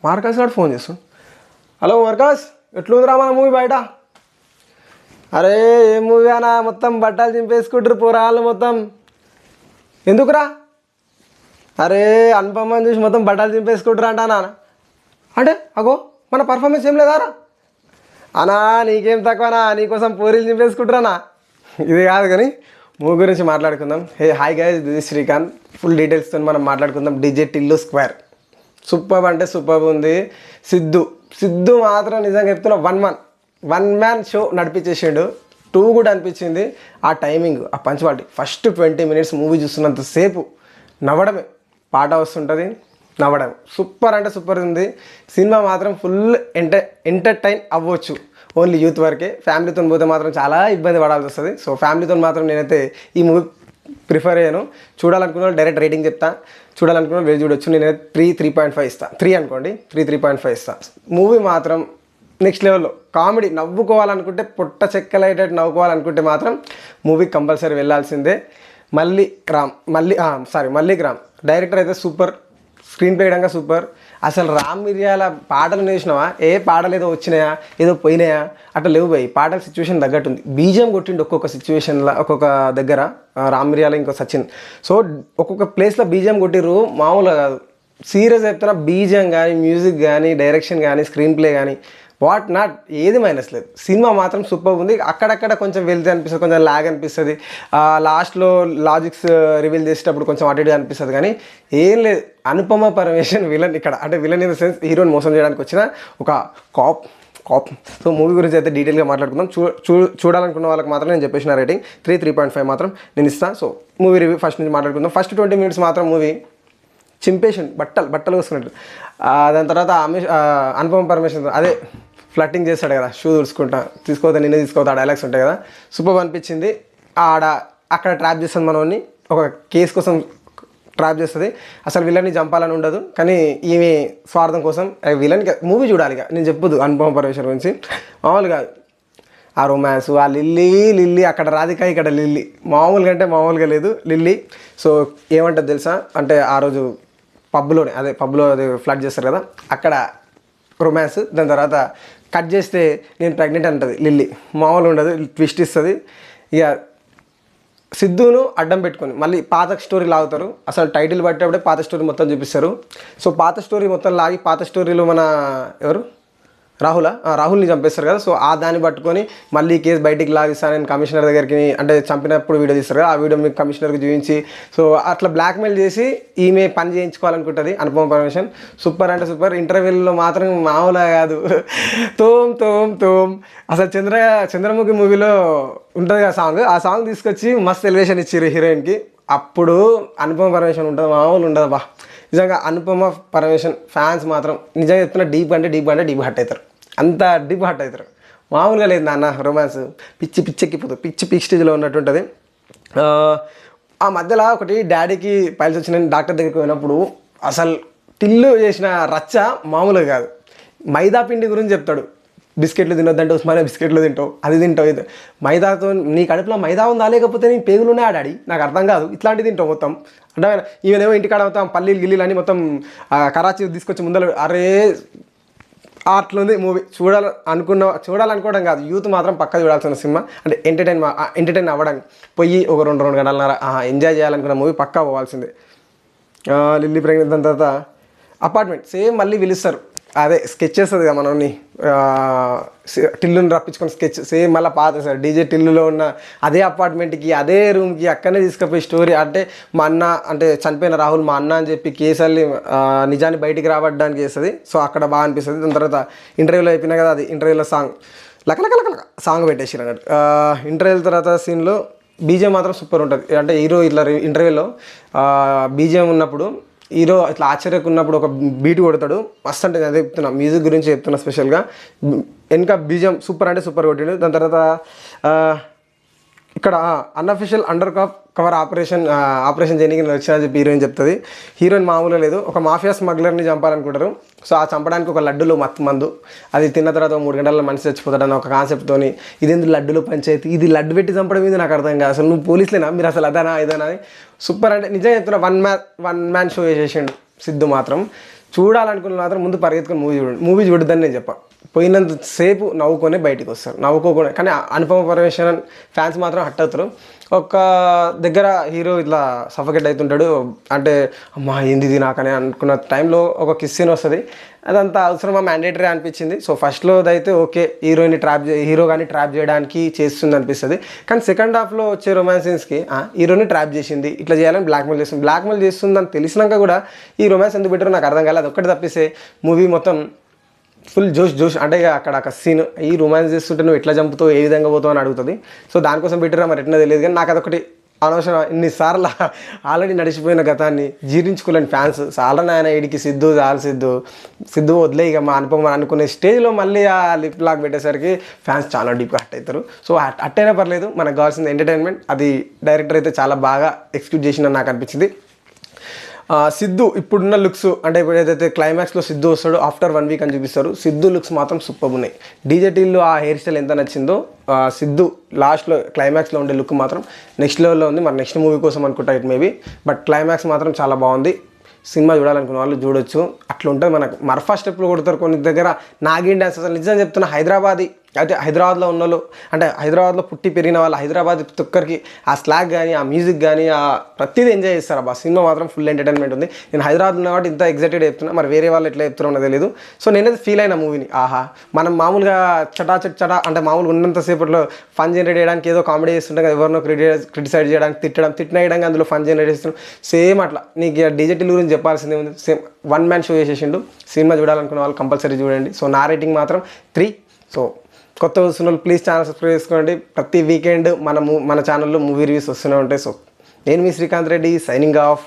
Marcus గారు phone చేస్తాం. Hello Marcus, ఎట్లుందిరా మన మూవీ బయట? అరే ఏ మూవీ అనా, మొత్తం బట్టలు చింపేసుకుంటారు పోరాళ్ళు మొత్తం. ఎందుకురా? అరే అనుపమని చూసి మొత్తం బట్టలు చింపేసుకుంటారు అంటానా? అంటే అగో మన పర్ఫార్మెన్స్ ఏం లేదారా అనా? నీకేం తక్కువనా, నీకోసం పూరీలు చింపేసుకుంటారానా? ఇది కాదు కానీ మూవీ గురించి మాట్లాడుకుందాం. Hi guys, this is Srikanth. Full డీటెయిల్స్తో మనం మాట్లాడుకుందాం. డీజే టిల్లు స్క్వేర్ సూపర్ అంటే సూపర్ ఉంది. సిద్ధు మాత్రం నిజంగా చెప్తున్నా వన్ మ్యాన్ షో నడిపించేసాడు. 2 కూడా అనిపించింది. ఆ టైమింగ్, ఆ పంచువాలిటీ, ఫస్ట్ 20 minutes మూవీ చూస్తున్నంతసేపు నవ్వడమే. పాట వస్తుంటుంది, నవ్వడం. సూపర్ అంటే సూపర్ ఉంది. సినిమా మాత్రం ఫుల్ ఎంటర్టైన్ అవ్వచ్చు. ఓన్లీ యూత్ వరకే. ఫ్యామిలీతో పోతే మాత్రం చాలా ఇబ్బంది పడాల్సి వస్తుంది. సో ఫ్యామిలీతో మాత్రం నేనైతే ఈ మూవీ ప్రిఫర్ చేయను. చూడాలనుకున్న డైరెక్ట్ రేటింగ్ చెప్తా, చూడాలనుకున్న వెళ్ళి చూడొచ్చు. నేనైతే 3.5 ఇస్తాను. 3 అనుకోండి, 3.5 ఇస్తాను. మూవీ మాత్రం నెక్స్ట్ లెవెల్లో. కామెడీ, నవ్వుకోవాలనుకుంటే, పొట్ట చెక్కలయ్యేటట్టు నవ్వుకోవాలనుకుంటే మాత్రం మూవీ కంపల్సరీ వెళ్ళాల్సిందే. మల్లిక్ రామ్ డైరెక్టర్ అయితే సూపర్. స్క్రీన్ ప్లే వేయడంగా సూపర్. అసలు రామ్ మిరియాల పాటలు నేర్చినావా? ఏ పాటలు ఏదో వచ్చినాయా, ఏదో పోయినాయా, అట్లా లేవు పోయి. పాటల సిచ్యువేషన్ తగ్గట్టుంది. బీజియం కొట్టిండు ఒక్కొక్క సిచ్యువేషన్లో, ఒక్కొక్క దగ్గర. రామ్ మిరియాల ఇంకో సచిన్. సో ఒక్కొక్క ప్లేస్లో బీజియం కొట్టిర్రు, మామూలుగా కాదు. సీరియస్ చెప్తున్నా. బీజియం కానీ, మ్యూజిక్ కానీ, డైరెక్షన్ కానీ, స్క్రీన్ ప్లే కానీ, వాట్ నాట్, ఏది మైనస్ లేదు. సినిమా మాత్రం సూపర్ ఉంది. అక్కడక్కడ కొంచెం వెళ్తే అనిపిస్తుంది, కొంచెం లాగ్ అనిపిస్తుంది. లాస్ట్లో లాజిక్స్ రివీల్ చేసేటప్పుడు కొంచెం అటు ఇటుగా అనిపిస్తుంది. కానీ ఏం లేదు. అనుపమ పరమేశ్వరన్ విలన్ ఇక్కడ. అంటే విలన్ ఇన్ ద సెన్స్ హీరోని మోసం చేయడానికి వచ్చిన ఒక కాప్. సో మూవీ గురించి అయితే డీటెయిల్గా మాట్లాడుకుందాం. చూడాలనుకున్న వాళ్ళకి మాత్రం నేను చెప్పేసిన రేటింగ్ 3.5 మాత్రం నేను ఇస్తాను. సో మూవీ రివ్యూ ఫస్ట్ నుంచి మాట్లాడుకుందాం. ఫస్ట్ 20 minutes మాత్రం మూవీ చింపేషన్, బట్టలు వస్తున్నట్టు. దాని తర్వాత అనుపమ పరమేశ్వరన్ అదే ఫ్లట్టింగ్ చేస్తాడు కదా, షూ తీసుకోవద్దా నిన్నే తీసుకోవద్దా డైలాగ్స్ ఉంటాయి కదా, సూపర్ అనిపించింది. అక్కడ ట్రాప్ చేస్తుంది మనోని, ఒక కేసు కోసం ట్రాప్ చేస్తుంది. అసలు విలన్ని చంపాలని ఉండదు, కానీ ఈమె స్వార్థం కోసం విలన్కి మూవీ చూడాలి. ఇక నేను చెప్పొద్దు అనుపమ పరమేశ్వరన్ గురించి. మామూలుగా ఆ రొమాన్స్, ఆ లిల్లీ అక్కడ రాధిక, ఇక్కడ లిల్లీ మామూలుగా అంటే మామూలుగా లేదు లిల్లీ. సో ఏమంటుంది తెలుసా, అంటే ఆ రోజు పబ్లో అది ఫ్లడ్ చేస్తారు కదా, అక్కడ రొమాన్స్. దాని తర్వాత కట్ చేస్తే నేను ప్రెగ్నెంట్ అంటుంది లిల్లీ. మామూలు ఉండదు, ట్విస్ట్ ఇస్తుంది. ఇక సిద్ధును అడ్డం పెట్టుకొని మళ్ళీ పాత స్టోరీ లాగుతారు. అసలు టైటిల్ పట్టేప్పుడే పాత స్టోరీ మొత్తం చూపిస్తారు. సో పాత స్టోరీ మొత్తం లాగి, పాత స్టోరీలో మన ఎవరు రాహుల్ని చంపేస్తారు కదా. సో దాన్ని పట్టుకొని మళ్ళీ కేసు బయటికి లాగిస్తాను నేను కమిషనర్ దగ్గరికి, అంటే చంపినప్పుడు వీడియో తీస్తారు కదా, ఆ వీడియో మీకు కమిషనర్కి చూపించి, సో అట్లా బ్లాక్మెయిల్ చేసి ఈమె పని చేయించుకోవాలనుకుంటుంది అనుపమ పరమేశ్వరన్. సూపర్ అంటే సూపర్. ఇంటర్వ్యూలో మాత్రం మామూలుగా కాదు, తోమ్. అసలు చంద్రముఖి మూవీలో ఉంటుంది కదా సాంగ్, ఆ సాంగ్ తీసుకొచ్చి మస్త్ ఎలివేషన్ ఇచ్చారు హీరోయిన్కి. అప్పుడు అనుపమ పరమేశ్వరన్ ఉంటుంది, మామూలు ఉండదు బా. నిజంగా అనుపమ పరమేశ్వరన్ ఫ్యాన్స్ మాత్రం నిజంగా చెప్తున్నా డీప్ హట్ అవుతారు. అంత డీప్ హట్ అవుతారు. మామూలుగా లేదు నాన్న రొమాన్స్. పిచ్చెక్కిపోతుంది. పిచ్చి స్టేజ్లో ఉన్నట్టు ఉంటుంది. ఆ మధ్యలో ఒకటి డాడీకి పైల్స్ వచ్చిన డాక్టర్ దగ్గరికి పోయినప్పుడు అసలు టిల్లు చేసిన రచ్చ మామూలుగా కాదు. మైదా పిండి గురించి చెప్తాడు. బిస్కెట్లు తినొద్దంటే ఉస్మానియా బిస్కెట్లు తింటావు, అది తింటావు, ఇది మైదాతో నీ కడుపులో మైదా ఉందా, లేకపోతే నీ పేగులునే డాడీ, నాకు అర్థం కాదు, ఇట్లాంటివి తింటావు మొత్తం అంటే. ఈవెనేమో ఇంటికాడ మొత్తం పల్లీలు అన్నీ మొత్తం కరాచీ తీసుకొచ్చి ముందర. అరే అట్లుంది మూవీ. చూడాలనుకోవడం కాదు, యూత్ మాత్రం పక్క చూడాల్సిన సినిమా. అంటే ఎంటర్టైన్ అవ్వడానికి పోయి ఒక 2 గంటలన్నర ఎంజాయ్ చేయాలనుకున్న మూవీ పక్కా పోవాల్సిందే. Lily pregnant. దాని తర్వాత అపార్ట్మెంట్ సేమ్ మళ్ళీ పిలుస్తారు. అదే స్కెచ్ చేస్తుంది కదా మనల్ని, టిల్లుని రప్పించుకొని స్కెచ్ సేమ్ మళ్ళీ పాత సార్ డీజే టిల్లులో ఉన్న అదే అపార్ట్మెంట్కి, అదే రూమ్కి, అక్కడనే తీసుకుపోయి స్టోరీ. అంటే మా అన్న, అంటే చనిపోయిన రాహుల్ మా అన్న అని చెప్పి కేసుల్ని నిజాన్ని బయటికి రాబట్టడానికి చేస్తుంది. సో అక్కడ బాగా అనిపిస్తుంది. దాని తర్వాత ఇంటర్వ్యూలో అయిపోయినా కదా, అది ఇంటర్వ్యూలో సాంగ్ లకలకలక సాంగ్ పెట్టేసారు అన్నట్టు. ఇంటర్వ్యూల తర్వాత సీన్లో బీజిఎం మాత్రం సూపర్ ఉంటుంది. అంటే హీరో ఇట్లా ఇంటర్వ్యూలో బీజిఎం ఉన్నప్పుడు హీరో ఇట్లా ఆశ్చర్యకున్నప్పుడు ఒక బీట్ కొడతాడు మస్తు. అంటే అదే చెప్తున్నా, మ్యూజిక్ గురించి చెప్తున్నా స్పెషల్గా. వెనక బీజిఎం సూపర్ అంటే సూపర్ కొట్టిండు. దాని తర్వాత ఇక్కడ అన్అఫిషియల్ అండర్ కవర్ ఆపరేషన్ చేయడానికి వచ్చినా చెప్పి హీరోయిన్ చెప్తుంది. హీరోయిన్ మామూలుగా లేదు, ఒక మాఫియా స్మగ్లర్ని చంపాలనుకుంటారు. సో ఆ చంపడానికి ఒక లడ్డులో మత్తు మందు, అది తిన్న తర్వాత 3 గంటల్లో మనిషి చచ్చిపోతాడని ఒక కాన్సెప్ట్తోని, ఇదేంది లడ్డులో పంచాయతీ, ఇది లడ్డు పెట్టి చంపడం ఇది నాకు అర్థం కాదు, అసలు నువ్వు పోలీసులేనా, మీరు అసలు అదనా ఇదనా అని. సూపర్ అంటే నిజంగా చెప్తున్నా, వన్ మ్యాన్ షో చేసేసిండు సిద్ధు మాత్రం. చూడాలనుకున్న మాత్రం ముందు పరిగెత్తుకొని మూవీ చూడొద్దని నేను చెప్పాను. పోయినంత సేపు నవ్వుకొని బయటికి వస్తారు, నవ్వుకోకుండా. కానీ అనుపమ పరమేశ్వరన్ ఫ్యాన్స్ మాత్రం హట్ అవుతారు. ఒక దగ్గర హీరో ఇట్లా సఫకేట్ అవుతుంటాడు, అంటే అమ్మా ఏంది ఇది నాకని అనుకున్న టైంలో ఒక కిస్ సీన్ వస్తుంది. అదంతా అవసరమా, మ్యాండేటరీ అనిపించింది. సో ఫస్ట్లో అయితే ఓకే, హీరో కానీ ట్రాప్ చేయడానికి చేస్తుంది అనిపిస్తుంది. కానీ సెకండ్ హాఫ్లో వచ్చే రొమాన్స్ సీన్స్కి హీరోని ట్రాప్ చేసింది, ఇట్లా చేయాలని బ్లాక్మెయిల్ చేస్తుందని తెలిసినాక కూడా ఈ రొమాన్స్ ఎందుకు పెట్టారో నాకు అర్థం కాలేదు. అదొక్కటి తప్పిస్తే మూవీ మొత్తం ఫుల్ జోష్. అంటే అక్కడ ఒక సీన్, ఈ రొమాన్స్ చేస్తుంటే నువ్వు ఎట్లా చంపుతావు, ఏ విధంగా పోతావు అని అడుగుతుంది. సో దానికోసం పెట్టిరా మరి ఎట్లా తెలియదు. కానీ నాకు అదొకటి అనవసరం. ఇన్నిసార్లు ఆల్రెడీ నడిచిపోయిన గతాన్ని జీర్ణించుకోలేని ఫ్యాన్స్ చాలా నాయన వీడికి సిద్ధు వదిలే ఇక మా అనుపమ అనుకునే స్టేజ్లో మళ్ళీ ఆ లిప్ లాక్ పెట్టేసరికి ఫ్యాన్స్ చాలా డీప్గా హట్ అవుతారు. సో హట్ అయినా పర్లేదు, మనకు కావాల్సింది ఎంటర్టైన్మెంట్. అది డైరెక్టర్ అయితే చాలా బాగా ఎక్స్క్యూట్ చేసిందని నాకు అనిపించింది. సిద్ధు ఇప్పుడున్న లుక్స్, అంటే ఇప్పుడు ఏదైతే క్లైమాక్స్లో సిద్ధు వస్తాడో ఆఫ్టర్ 1 వీక్ అని చూపిస్తారు, సిద్ధు లుక్స్ మాత్రం సూపర్ ఉన్నాయి. డీజేటీల్లో ఆ హెయిర్ స్టైల్ ఎంత నచ్చిందో సిద్ధు లాస్ట్లో క్లైమాక్స్లో ఉండే లుక్ మాత్రం నెక్స్ట్ లెవెల్లో ఉంది. మరి నెక్స్ట్ మూవీ కోసం అనుకుంటా ఇట్ మేబీ, బట్ క్లైమాక్స్ మాత్రం చాలా బాగుంది. సినిమా చూడాలనుకున్న వాళ్ళు చూడొచ్చు. అట్లా ఉంటుంది. మనకు మర్ఫా స్టెప్లు కొడతారు కొన్ని దగ్గర, నాగిన్ డ్యాన్స్. అసలు నిజం చెప్తున్నా, అయితే హైదరాబాద్లో ఉన్న వాళ్ళు, అంటే హైదరాబాద్లో పుట్టి పెరిగిన వాళ్ళు, హైదరాబాద్ ప్రతి ఒక్కరికి ఆ స్లాగ్ కానీ, ఆ మ్యూజిక్ కానీ, ఆ ప్రతిదీ ఎంజాయ్ చేస్తారు. అబ్బా సినిమా మాత్రం ఫుల్ ఎంటర్టైన్మెంట్ ఉంది. నేను హైదరాబాద్ ఉన్న కాబట్టి ఇంత ఎగ్జైటెడ్ చెప్తున్నా, మరి వేరే వాళ్ళు ఎట్లా చెప్తున్నారో నాకు తెలియదు. సో నేనైతే ఫీల్ అయిన మూవీని. మనం మామూలుగా చటా అంటే మామూలుగా ఉన్నంతసేపట్లో ఫన్ జనరేట్ చేయడానికి ఏదో కామెడీ చేస్తుంటాం కదా, ఎవరినో క్రిటిసైజ్ చేయడానికి, తిట్టడానికి అందులో ఫన్ జనరేట్ చేస్తున్నాం. సేమ్ అట్లా నీకు డీజేటీల గురించి చెప్పాల్సిందే ఉంది. సేమ్ వన్ మ్యాన్ షో చేసేసిండు. సినిమా చూడాలనుకున్న వాళ్ళు కంపల్సరీ చూడండి. సో నా రేటింగ్ మాత్రం 3. సో కొత్త వస్తున్న ప్లీజ్ ఛానల్ సబ్స్క్రైబ్ చేసుకోండి. ప్రతి వీకెండ్ మన ఛానల్లో మూవీ రివ్యూస్ వస్తూనే ఉంటాయి. సో నేను మీ శ్రీకాంత్ రెడ్డి సైనింగ్ ఆఫ్.